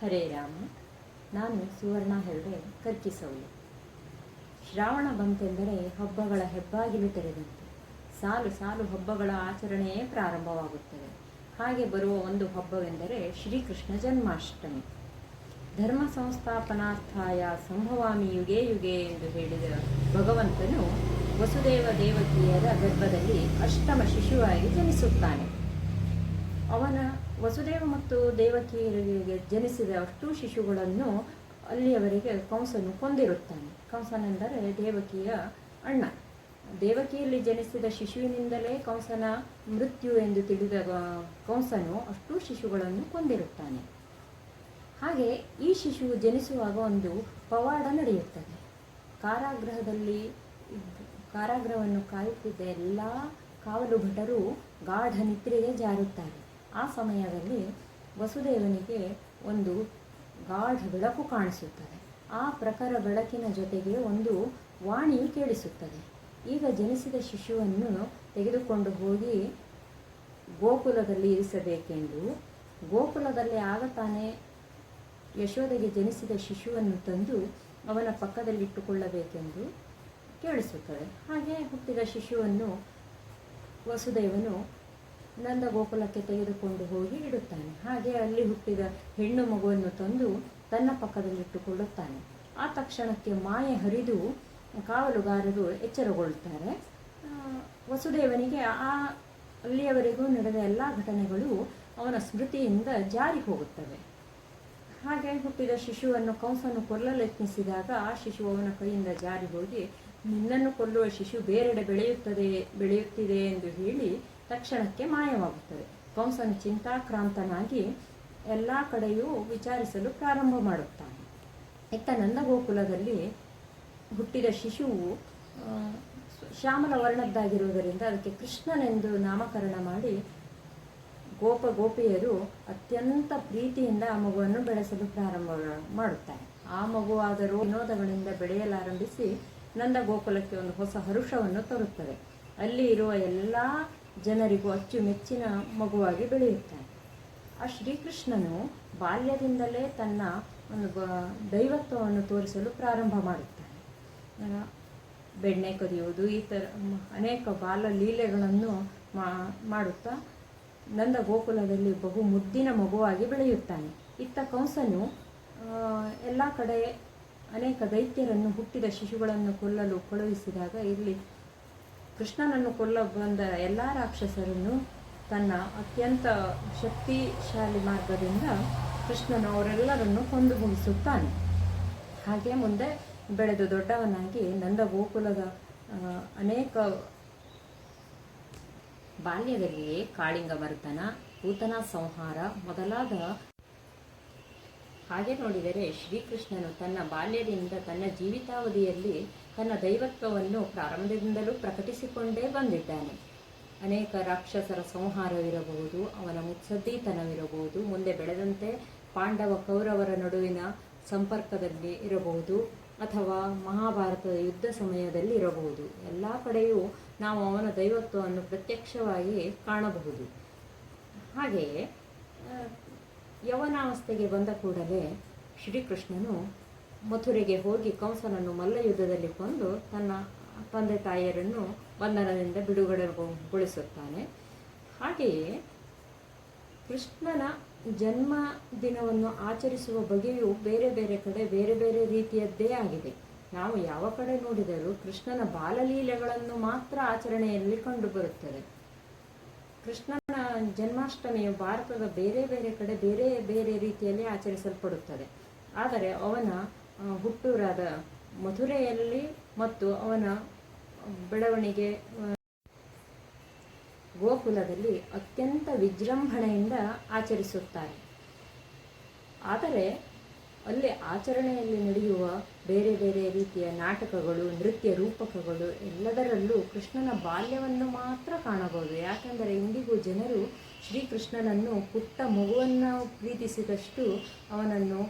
ಹರೇ ರಾಮ. ನಾನು ಸುವರ್ಣ ಹೆಗಡೆ ಕರ್ಕಿಸೌಲಿ. ಶ್ರಾವಣ ಬಂತೆಂದರೆ ಹಬ್ಬಗಳ ಹೆಬ್ಬಾಗಿಲು ತೆರೆದಂತೆ ಸಾಲು ಸಾಲು ಹಬ್ಬಗಳ ಆಚರಣೆಯೇ ಪ್ರಾರಂಭವಾಗುತ್ತದೆ. ಹಾಗೆ ಬರುವ ಒಂದು ಹಬ್ಬವೆಂದರೆ ಶ್ರೀಕೃಷ್ಣ ಜನ್ಮಾಷ್ಟಮಿ. ಧರ್ಮ ಸಂಸ್ಥಾಪನಾರ್ಥಾಯ ಸಂಭವಾಮಿ ಯುಗೇ ಯುಗೆ ಎಂದು ಹೇಳಿದ ಭಗವಂತನು ವಸುದೇವ ದೇವಕಿಯರ ಗರ್ಭದಲ್ಲಿ ಅಷ್ಟಮ ಶಿಶುವಾಗಿ ಜನಿಸುತ್ತಾನೆ. ಅವನ ವಸುದೇವ ಮತ್ತು ದೇವಕಿಯರಿಗೆ ಜನಿಸಿದ ಅಷ್ಟೂ ಶಿಶುಗಳನ್ನು ಅಲ್ಲಿಯವರೆಗೆ ಕಂಸನು ಕೊಂದಿರುತ್ತಾನೆ. ಕಂಸನೆಂದರೆ ದೇವಕಿಯ ಅಣ್ಣ. ದೇವಕಿಯಲ್ಲಿ ಜನಿಸಿದ ಶಿಶುವಿನಿಂದಲೇ ಕಂಸನ ಮೃತ್ಯು ಎಂದು ತಿಳಿದ ಕಂಸನು ಅಷ್ಟೂ ಶಿಶುಗಳನ್ನು ಕೊಂದಿರುತ್ತಾನೆ. ಹಾಗೆ ಈ ಶಿಶು ಜನಿಸುವಾಗ ಒಂದು ಪವಾಡ ನಡೆಯುತ್ತದೆ. ಕಾರಾಗೃಹವನ್ನು ಕಾಯುತ್ತಿದ್ದ ಎಲ್ಲ ಕಾವಲು ಭಟರು ಗಾಢ ನಿದ್ರೆಗೆ ಜಾರುತ್ತಾರೆ. ಆ ಸಮಯದಲ್ಲಿ ವಸುದೇವನಿಗೆ ಒಂದು ಗಾಢ ಬೆಳಕು ಕಾಣಿಸುತ್ತದೆ. ಆ ಪ್ರಖರ ಬೆಳಕಿನ ಜೊತೆಗೆ ಒಂದು ವಾಣಿಯು ಕೇಳಿಸುತ್ತದೆ. ಈಗ ಜನಿಸಿದ ಶಿಶುವನ್ನು ತೆಗೆದುಕೊಂಡು ಹೋಗಿ ಗೋಕುಲದಲ್ಲಿ ಇರಿಸಬೇಕೆಂದು, ಗೋಕುಲದಲ್ಲಿ ಆಗ ತಾನೇ ಯಶೋದೆಗೆ ಜನಿಸಿದ ಶಿಶುವನ್ನು ತಂದು ಅವನ ಪಕ್ಕದಲ್ಲಿಟ್ಟುಕೊಳ್ಳಬೇಕೆಂದು ಕೇಳಿಸುತ್ತದೆ. ಹಾಗೆ ಹುಟ್ಟಿದ ಶಿಶುವನ್ನು ವಸುದೇವನು ನಂದ ಗೋಕುಲಕ್ಕೆ ತೆಗೆದುಕೊಂಡು ಹೋಗಿ ಇಡುತ್ತಾನೆ. ಹಾಗೆ ಅಲ್ಲಿ ಹುಟ್ಟಿದ ಹೆಣ್ಣು ಮಗುವನ್ನು ತಂದು ತನ್ನ ಪಕ್ಕದಲ್ಲಿಟ್ಟುಕೊಳ್ಳುತ್ತಾನೆ. ಆ ತಕ್ಷಣಕ್ಕೆ ಮಾಯೆ ಹರಿದು ಕಾವಲುಗಾರರು ಎಚ್ಚರಗೊಳ್ಳುತ್ತಾರೆ. ವಸುದೇವನಿಗೆ ಅಲ್ಲಿಯವರೆಗೂ ನಡೆದ ಎಲ್ಲ ಘಟನೆಗಳು ಅವನ ಸ್ಮೃತಿಯಿಂದ ಜಾರಿ ಹೋಗುತ್ತವೆ. ಹಾಗೆ ಹುಟ್ಟಿದ ಶಿಶುವನ್ನು ಕಂಸನು ಕೊಲ್ಲಲು ಯತ್ನಿಸಿದಾಗ ಆ ಶಿಶು ಅವನ ಕೈಯಿಂದ ಜಾರಿ ಹೋಗಿ ನಿನ್ನನ್ನು ಕೊಲ್ಲುವ ಶಿಶು ಬೇರೆಡೆ ಬೆಳೆಯುತ್ತಿದೆ ಎಂದು ಹೇಳಿ ತಕ್ಷಣಕ್ಕೆ ಮಾಯವಾಗುತ್ತದೆ. ಕಂಸನು ಚಿಂತಾಕ್ರಾಂತನಾಗಿ ಎಲ್ಲ ಕಡೆಯೂ ವಿಚಾರಿಸಲು ಪ್ರಾರಂಭ ಮಾಡುತ್ತಾನೆ. ಇತ್ತ ನಂದಗೋಕುಲದಲ್ಲಿ ಹುಟ್ಟಿದ ಶಿಶುವು ಶ್ಯಾಮಲ ವರ್ಣದ್ದಾಗಿರುವುದರಿಂದ ಅದಕ್ಕೆ ಕೃಷ್ಣನೆಂದು ನಾಮಕರಣ ಮಾಡಿ ಗೋಪಿಯರು ಅತ್ಯಂತ ಪ್ರೀತಿಯಿಂದ ಆ ಮಗುವನ್ನು ಬೆಳೆಸಲು ಪ್ರಾರಂಭ ಮಾಡುತ್ತಾರೆ. ಆ ಮಗುವಾದರೂ ವಿನೋದಗಳಿಂದ ಬೆಳೆಯಲಾರಂಭಿಸಿ ನಂದ ಗೋಕುಲಕ್ಕೆ ಒಂದು ಹೊಸ ಹರುಷವನ್ನು ತರುತ್ತದೆ. ಅಲ್ಲಿ ಇರುವ ಎಲ್ಲ ಜನರಿಗೂ ಅಚ್ಚುಮೆಚ್ಚಿನ ಮಗುವಾಗಿ ಬೆಳೆಯುತ್ತಾನೆ. ಆ ಶ್ರೀಕೃಷ್ಣನು ಬಾಲ್ಯದಿಂದಲೇ ತನ್ನ ಒಂದು ದೈವತ್ವವನ್ನು ತೋರಿಸಲು ಪ್ರಾರಂಭ ಮಾಡುತ್ತಾನೆ. ಬೆಣ್ಣೆ ಕದಿಯುವುದು, ಈ ಥರ ಅನೇಕ ಬಾಲ ಲೀಲೆಗಳನ್ನು ಮಾಡುತ್ತಾ ನಂದ ಗೋಕುಲದಲ್ಲಿ ಬಹು ಮುದ್ದಿನ ಮಗುವಾಗಿ ಬೆಳೆಯುತ್ತಾನೆ. ಇತ್ತ ಕಂಸನು ಎಲ್ಲ ಕಡೆ ಅನೇಕ ದೈತ್ಯರನ್ನು ಹುಟ್ಟಿದ ಶಿಶುಗಳನ್ನು ಕೊಲ್ಲಲು ಕಳುಹಿಸಿದಾಗ ಇಲ್ಲಿ ಕೃಷ್ಣನನ್ನು ಕೊಲ್ಲ ಬಂದ ಎಲ್ಲ ರಾಕ್ಷಸರನ್ನು ತನ್ನ ಅತ್ಯಂತ ಶಕ್ತಿಶಾಲಿ ಮಾರ್ಗದಿಂದ ಕೃಷ್ಣನು ಅವರೆಲ್ಲರನ್ನು ಕೊಂದು ಮುಗಿಸುತ್ತಾನೆ. ಹಾಗೆ ಮುಂದೆ ಬೆಳೆದು ದೊಡ್ಡವನಾಗಿ ನಂದ ಗೋಕುಲದ ಅನೇಕ ಬಾಲ್ಯದಲ್ಲಿಯೇ ಕಾಳಿಂಗ ಮರ್ದನ, ಪೂತನ ಸಂಹಾರ ಮೊದಲಾದ ಹಾಗೆ ನೋಡಿದರೆ ಶ್ರೀಕೃಷ್ಣನು ತನ್ನ ಬಾಲ್ಯದಿಂದ ತನ್ನ ಜೀವಿತಾವಧಿಯಲ್ಲಿ ತನ್ನ ದೈವತ್ವವನ್ನು ಪ್ರಾರಂಭದಿಂದಲೂ ಪ್ರಕಟಿಸಿಕೊಂಡೇ ಬಂದಿದ್ದಾನೆ. ಅನೇಕ ರಾಕ್ಷಸರ ಸಂಹಾರವಿರಬಹುದು, ಅವನ ಮುತ್ಸದ್ದಿತನವಿರಬಹುದು, ಮುಂದೆ ಬೆಳೆದಂತೆ ಪಾಂಡವ ಕೌರವರ ನಡುವಿನ ಸಂಪರ್ಕದಲ್ಲಿ ಇರಬಹುದು, ಅಥವಾ ಮಹಾಭಾರತದ ಯುದ್ಧ ಸಮಯದಲ್ಲಿ ಇರಬಹುದು. ಎಲ್ಲ ಕಡೆಯೂ ನಾವು ಅವನ ದೈವತ್ವವನ್ನು ಪ್ರತ್ಯಕ್ಷವಾಗಿ ಕಾಣಬಹುದು. ಹಾಗೆಯೇ ಯವನಾವಸ್ಥೆಗೆ ಬಂದ ಕೂಡಲೇ ಶ್ರೀಕೃಷ್ಣನು ಮಥುರೆಗೆ ಹೋಗಿ ಕಂಸನನ್ನು ಮಲ್ಲಯುದ್ಧದಲ್ಲಿ ಕೊಂದು ತನ್ನ ತಂದೆ ತಾಯಿಯರನ್ನು ಬಂಧನದಿಂದ ಬಿಡುಗಡೆಗೊಳಿಸುತ್ತಾನೆ. ಹಾಗೆಯೇ ಕೃಷ್ಣನ ಜನ್ಮ ದಿನವನ್ನು ಆಚರಿಸುವ ಬಗೆಯು ಬೇರೆ ಬೇರೆ ಕಡೆ ಬೇರೆ ಬೇರೆ ರೀತಿಯದ್ದೇ ಆಗಿದೆ. ನಾವು ಯಾವ ಕಡೆ ನೋಡಿದರೂ ಕೃಷ್ಣನ ಬಾಲಲೀಲೆಗಳನ್ನು ಮಾತ್ರ ಆಚರಣೆಯಲ್ಲಿ ಕಂಡುಬರುತ್ತದೆ. ಕೃಷ್ಣನ ಜನ್ಮಾಷ್ಟಮಿಯು ಭಾರತದ ಬೇರೆ ಬೇರೆ ಕಡೆ ಬೇರೆ ಬೇರೆ ರೀತಿಯಲ್ಲಿ ಆಚರಿಸಲ್ಪಡುತ್ತದೆ. ಆದರೆ ಅವನ ಹುಟ್ಟೂರಾದ ಮಥುರೆಯಲ್ಲಿ ಮತ್ತು ಅವನ ಬೆಳವಣಿಗೆ ಗೋಕುಲದಲ್ಲಿ ಅತ್ಯಂತ ವಿಜೃಂಭಣೆಯಿಂದ ಆಚರಿಸುತ್ತಾರೆ. ಆದರೆ ಅಲ್ಲಿ ಆಚರಣೆಯಲ್ಲಿ ನಡೆಯುವ ಬೇರೆ ಬೇರೆ ರೀತಿಯ ನಾಟಕಗಳು, ನೃತ್ಯ ರೂಪಕಗಳು ಎಲ್ಲದರಲ್ಲೂ ಕೃಷ್ಣನ ಬಾಲ್ಯವನ್ನು ಮಾತ್ರ ಕಾಣಬಹುದು. ಯಾಕೆಂದರೆ ಇಂದಿಗೂ ಜನರು ಶ್ರೀಕೃಷ್ಣನನ್ನು ಪುಟ್ಟ ಮಗುವನ್ನು ಪ್ರೀತಿಸಿದಷ್ಟು, ಅವನನ್ನು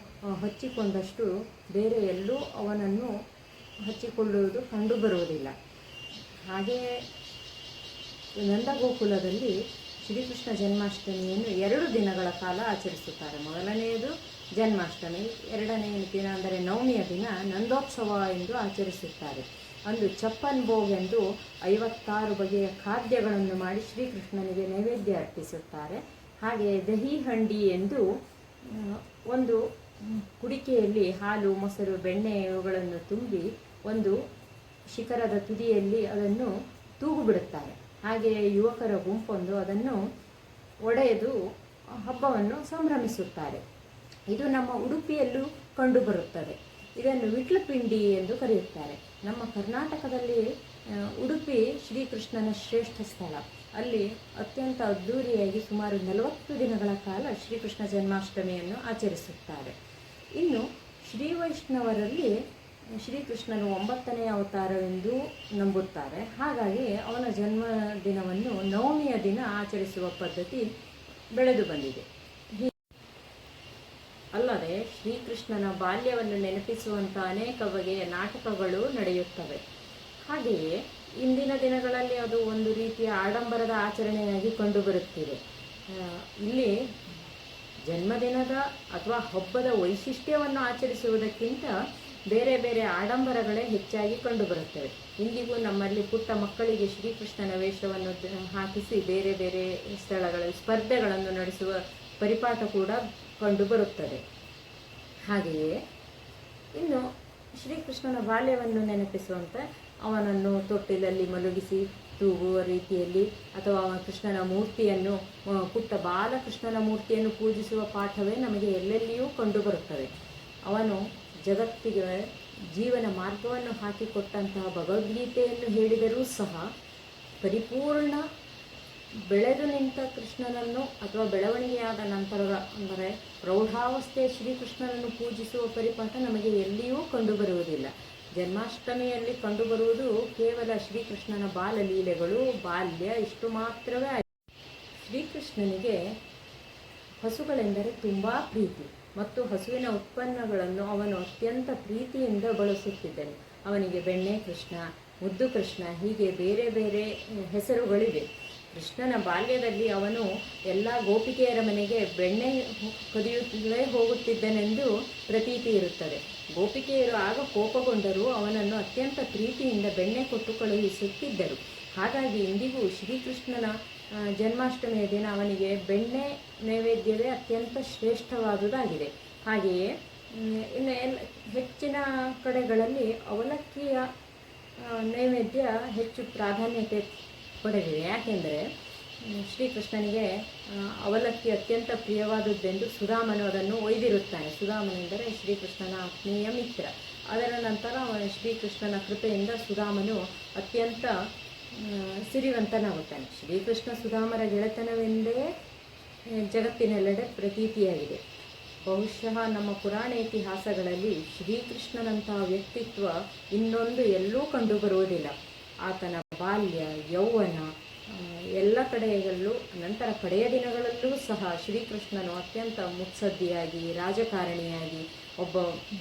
ಹಚ್ಚಿಕೊಂಡಷ್ಟು ಬೇರೆ ಎಲ್ಲೂ ಅವನನ್ನು ಹಚ್ಚಿಕೊಳ್ಳುವುದು ಕಂಡುಬರುವುದಿಲ್ಲ. ಹಾಗೆಯೇ ನಂದಗೋಕುಲದಲ್ಲಿ ಶ್ರೀಕೃಷ್ಣ ಜನ್ಮಾಷ್ಟಮಿಯನ್ನು 2 ದಿನಗಳ ಕಾಲ ಆಚರಿಸುತ್ತಾರೆ. ಮೊದಲನೆಯದು ಜನ್ಮಾಷ್ಟಮಿ. ಎರಡನೇ ದಿನ ಅಂದರೆ ನವಮಿಯ ದಿನ ನಂದೋತ್ಸವ ಎಂದು ಆಚರಿಸುತ್ತಾರೆ. ಅಂದು ಚಪ್ಪನ್ ಭೋಗ್ ಎಂದು 56 ಬಗೆಯ ಖಾದ್ಯಗಳನ್ನು ಮಾಡಿ ಶ್ರೀಕೃಷ್ಣನಿಗೆ ನೈವೇದ್ಯ ಅರ್ಪಿಸುತ್ತಾರೆ. ಹಾಗೆ ದಹಿ ಹಂಡಿ ಎಂದು ಒಂದು ಕುಡಿಕೆಯಲ್ಲಿ ಹಾಲು, ಮೊಸರು, ಬೆಣ್ಣೆ ಇವುಗಳನ್ನು ತುಂಬಿ ಒಂದು ಶಿಖರದ ತುದಿಯಲ್ಲಿ ಅದನ್ನು ತೂಗು ಬಿಡುತ್ತಾರೆ. ಹಾಗೆಯೇ ಯುವಕರ ಗುಂಪೊಂದು ಅದನ್ನು ಒಡೆದು ಹಬ್ಬವನ್ನು ಸಂಭ್ರಮಿಸುತ್ತಾರೆ. ಇದು ನಮ್ಮ ಉಡುಪಿಯಲ್ಲೂ ಕಂಡುಬರುತ್ತದೆ. ಇದನ್ನು ವಿಟ್ಲಪಿಂಡಿ ಎಂದು ಕರೆಯುತ್ತಾರೆ. ನಮ್ಮ ಕರ್ನಾಟಕದಲ್ಲಿ ಉಡುಪಿ ಶ್ರೀಕೃಷ್ಣನ ಶ್ರೇಷ್ಠ ಸ್ಥಳ. ಅಲ್ಲಿ ಅತ್ಯಂತ ಅದ್ಧೂರಿಯಾಗಿ ಸುಮಾರು 40 ದಿನಗಳ ಕಾಲ ಶ್ರೀಕೃಷ್ಣ ಜನ್ಮಾಷ್ಟಮಿಯನ್ನು ಆಚರಿಸುತ್ತಾರೆ. ಇನ್ನು ಶ್ರೀ ವೈಷ್ಣವರಲ್ಲಿ ಶ್ರೀಕೃಷ್ಣನು 9ನೇ ಅವತಾರವೆಂದು ನಂಬುತ್ತಾರೆ. ಹಾಗಾಗಿ ಅವನ ಜನ್ಮದಿನವನ್ನು ನವಮಿಯ ದಿನ ಆಚರಿಸುವ ಪದ್ಧತಿ ಬೆಳೆದು ಬಂದಿದೆ. ಅಲ್ಲದೆ ಶ್ರೀಕೃಷ್ಣನ ಬಾಲ್ಯವನ್ನು ನೆನಪಿಸುವಂಥ ಅನೇಕ ಬಗೆಯ ನಾಟಕಗಳು ನಡೆಯುತ್ತವೆ. ಹಾಗೆಯೇ ಇಂದಿನ ದಿನಗಳಲ್ಲಿ ಅದು ಒಂದು ರೀತಿಯ ಆಡಂಬರದ ಆಚರಣೆಯಾಗಿ ಕಂಡುಬರುತ್ತಿದೆ. ಇಲ್ಲಿ ಜನ್ಮದಿನದ ಅಥವಾ ಹಬ್ಬದ ವೈಶಿಷ್ಟ್ಯವನ್ನು ಆಚರಿಸುವುದಕ್ಕಿಂತ ಬೇರೆ ಬೇರೆ ಆಡಂಬರಗಳೇ ಹೆಚ್ಚಾಗಿ ಕಂಡುಬರುತ್ತವೆ. ಇಂದಿಗೂ ನಮ್ಮಲ್ಲಿ ಪುಟ್ಟ ಮಕ್ಕಳಿಗೆ ಶ್ರೀಕೃಷ್ಣನ ವೇಷವನ್ನು ಹಾಕಿಸಿ ಬೇರೆ ಬೇರೆ ಸ್ಥಳಗಳಲ್ಲಿ ಸ್ಪರ್ಧೆಗಳನ್ನು ನಡೆಸುವ ಪರಿಪಾಠ ಕೂಡ ಕಂಡುಬರುತ್ತದೆ. ಹಾಗೆಯೇ ಇನ್ನು ಶ್ರೀಕೃಷ್ಣನ ಬಾಲ್ಯವನ್ನು ನೆನಪಿಸುವಂತೆ ಅವನನ್ನು ತೊಟ್ಟಿಲಲ್ಲಿ ಮಲಗಿಸಿ ತೂಗುವ ರೀತಿಯಲ್ಲಿ ಅಥವಾ ಕೃಷ್ಣನ ಮೂರ್ತಿಯನ್ನು, ಪುಟ್ಟ ಬಾಲಕೃಷ್ಣನ ಮೂರ್ತಿಯನ್ನು ಪೂಜಿಸುವ ಪಾಠವೇ ನಮಗೆ ಎಲ್ಲೆಲ್ಲಿಯೂ ಕಂಡುಬರುತ್ತವೆ. ಅವನು ಜಗತ್ತಿಗೆ ಜೀವನ ಮಾರ್ಗವನ್ನು ಹಾಕಿಕೊಟ್ಟಂತಹ ಭಗವದ್ಗೀತೆಯನ್ನು ಹೇಳಿದರೂ ಸಹ ಪರಿಪೂರ್ಣ ಬೆಳೆದು ನಿಂತ ಕೃಷ್ಣನನ್ನು ಅಥವಾ ಬೆಳವಣಿಗೆಯಾದ ನಂತರದ ಅಂದರೆ ಪ್ರೌಢಾವಸ್ಥೆಯ ಶ್ರೀಕೃಷ್ಣನನ್ನು ಪೂಜಿಸುವ ಪರಿಪಾಠ ನಮಗೆ ಎಲ್ಲಿಯೂ ಕಂಡುಬರುವುದಿಲ್ಲ. ಜನ್ಮಾಷ್ಟಮಿಯಲ್ಲಿ ಕಂಡುಬರುವುದು ಕೇವಲ ಶ್ರೀಕೃಷ್ಣನ ಬಾಲಲೀಲೆಗಳು, ಬಾಲ್ಯ ಇಷ್ಟು ಮಾತ್ರವೇ ಆಗಿದೆ. ಶ್ರೀಕೃಷ್ಣನಿಗೆ ಹಸುಗಳೆಂದರೆ ತುಂಬ ಪ್ರೀತಿ ಮತ್ತು ಹಸುವಿನ ಉತ್ಪನ್ನಗಳನ್ನು ಅವನು ಅತ್ಯಂತ ಪ್ರೀತಿಯಿಂದ ಬಳಸುತ್ತಿದ್ದನು. ಅವನಿಗೆ ಬೆಣ್ಣೆ ಕೃಷ್ಣ, ಮುದ್ದು ಕೃಷ್ಣ ಹೀಗೆ ಬೇರೆ ಬೇರೆ ಹೆಸರುಗಳಿವೆ. ಕೃಷ್ಣನ ಬಾಲ್ಯದಲ್ಲಿ ಅವನು ಎಲ್ಲ ಗೋಪಿಕೆಯರ ಮನೆಗೆ ಬೆಣ್ಣೆ ಕದಿಯುತ್ತಲೇ ಹೋಗುತ್ತಿದ್ದನೆಂದು ಪ್ರತೀತಿ ಇರುತ್ತದೆ. ಗೋಪಿಕೆಯರು ಆಗ ಕೋಪಗೊಂಡರೂ ಅವನನ್ನು ಅತ್ಯಂತ ಪ್ರೀತಿಯಿಂದ ಬೆಣ್ಣೆ ಕೊಟ್ಟು ಕಳುಹಿಸುತ್ತಿದ್ದರು. ಹಾಗಾಗಿ ಇಂದಿಗೂ ಶ್ರೀಕೃಷ್ಣನ ಜನ್ಮಾಷ್ಟಮಿಯ ದಿನ ಅವನಿಗೆ ಬೆಣ್ಣೆ ನೈವೇದ್ಯವೇ ಅತ್ಯಂತ ಶ್ರೇಷ್ಠವಾದುದಾಗಿದೆ. ಹಾಗೆಯೇ ಇನ್ನು ಹೆಚ್ಚಿನ ಕಡೆಗಳಲ್ಲಿ ಅವಲಕ್ಕಿಯ ನೈವೇದ್ಯ ಹೆಚ್ಚು ಪ್ರಾಧಾನ್ಯತೆ ಪಡೆದಿದೆ. ಯಾಕೆಂದರೆ ಶ್ರೀಕೃಷ್ಣನಿಗೆ ಅವಲಕ್ಕಿ ಅತ್ಯಂತ ಪ್ರಿಯವಾದದ್ದೆಂದು ಸುಧಾಮನು ಅದನ್ನು ಒಯ್ದಿರುತ್ತಾನೆ. ಸುಧಾಮನೆಂದರೆ ಶ್ರೀಕೃಷ್ಣನ ಆತ್ಮೀಯ ಮಿತ್ರ. ಅದರ ನಂತರ ಶ್ರೀಕೃಷ್ಣನ ಕೃಪೆಯಿಂದ ಸುಧಾಮನು ಅತ್ಯಂತ ಸಿರಿವಂತನಾಗುತ್ತಾನೆ. ಶ್ರೀಕೃಷ್ಣ ಸುಧಾಮರ ಗೆಳೆತನವೆಂದೇ ಜಗತ್ತಿನೆಲ್ಲೆಡೆ ಪ್ರತೀತಿಯಾಗಿದೆ. ಬಹುಶಃ ನಮ್ಮ ಪುರಾಣ ಇತಿಹಾಸಗಳಲ್ಲಿ ಶ್ರೀಕೃಷ್ಣನಂತಹ ವ್ಯಕ್ತಿತ್ವ ಇನ್ನೊಂದು ಎಲ್ಲೂ ಕಂಡುಬರುವುದಿಲ್ಲ. ಆತನ ಬಾಲ್ಯ, ಯೌವನ ಎಲ್ಲ ಕಡೆಯಲ್ಲೂ ನಂತರ ಕಡೆಯ ದಿನಗಳಲ್ಲೂ ಸಹ ಶ್ರೀಕೃಷ್ಣನು ಅತ್ಯಂತ ಮುತ್ಸದ್ದಿಯಾಗಿ, ರಾಜಕಾರಣಿಯಾಗಿ, ಒಬ್ಬ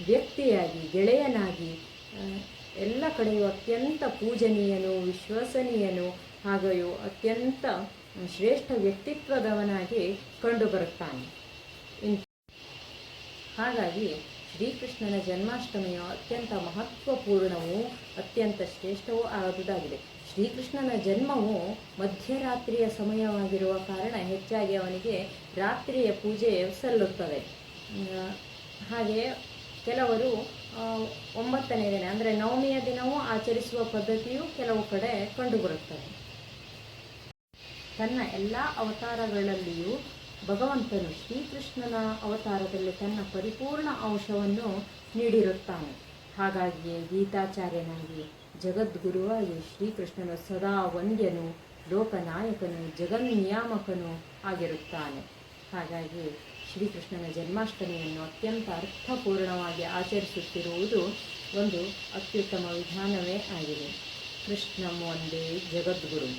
ವ್ಯಕ್ತಿಯಾಗಿ, ಗೆಳೆಯನಾಗಿ ಎಲ್ಲ ಕಡೆಯೂ ಅತ್ಯಂತ ಪೂಜನೀಯನು, ವಿಶ್ವಸನೀಯನು ಹಾಗೆಯೂ ಅತ್ಯಂತ ಶ್ರೇಷ್ಠ ವ್ಯಕ್ತಿತ್ವದವನಾಗಿ ಕಂಡುಬರುತ್ತಾನೆ. ಹಾಗಾಗಿ ಶ್ರೀಕೃಷ್ಣನ ಜನ್ಮಾಷ್ಟಮಿಯು ಅತ್ಯಂತ ಮಹತ್ವಪೂರ್ಣವೂ ಅತ್ಯಂತ ಶ್ರೇಷ್ಠವೂ ಆದುದಾಗಿದೆ. ಶ್ರೀಕೃಷ್ಣನ ಜನ್ಮವು ಮಧ್ಯರಾತ್ರಿಯ ಸಮಯವಾಗಿರುವ ಕಾರಣ ಹೆಚ್ಚಾಗಿ ಅವನಿಗೆ ರಾತ್ರಿಯ ಪೂಜೆ ಸಲ್ಲುತ್ತದೆ. ಹಾಗೆಯೇ ಕೆಲವರು 9ನೇ ದಿನ ಅಂದರೆ ನವಮಿಯ ದಿನವೂ ಆಚರಿಸುವ ಪದ್ಧತಿಯು ಕೆಲವು ಕಡೆ ಕಂಡುಬರುತ್ತದೆ. ತನ್ನ ಎಲ್ಲ ಅವತಾರಗಳಲ್ಲಿಯೂ ಭಗವಂತನು ಶ್ರೀಕೃಷ್ಣನ ಅವತಾರದಲ್ಲಿ ತನ್ನ ಪರಿಪೂರ್ಣ ಅಂಶವನ್ನು ನೀಡಿರುತ್ತಾನೆ. ಹಾಗಾಗಿಯೇ ಗೀತಾಚಾರ್ಯನಾಗಿ ಜಗದ್ಗುರುವಾಗಿ ಶ್ರೀಕೃಷ್ಣನು ಸದಾ ವಂದ್ಯನು, ಲೋಕನಾಯಕನು, ಜಗನ್ನಿಯಾಮಕನು ಆಗಿರುತ್ತಾನೆ. ಹಾಗಾಗಿ ಶ್ರೀಕೃಷ್ಣನ ಜನ್ಮಾಷ್ಟಮಿಯನ್ನು ಅತ್ಯಂತ ಅರ್ಥಪೂರ್ಣವಾಗಿ ಆಚರಿಸುತ್ತಿರುವುದು ಒಂದು ಅತ್ಯುತ್ತಮ ವಿಧಾನವೇ ಆಗಿದೆ. ಕೃಷ್ಣಂ ವಂದೇ ಜಗದ್ಗುರು.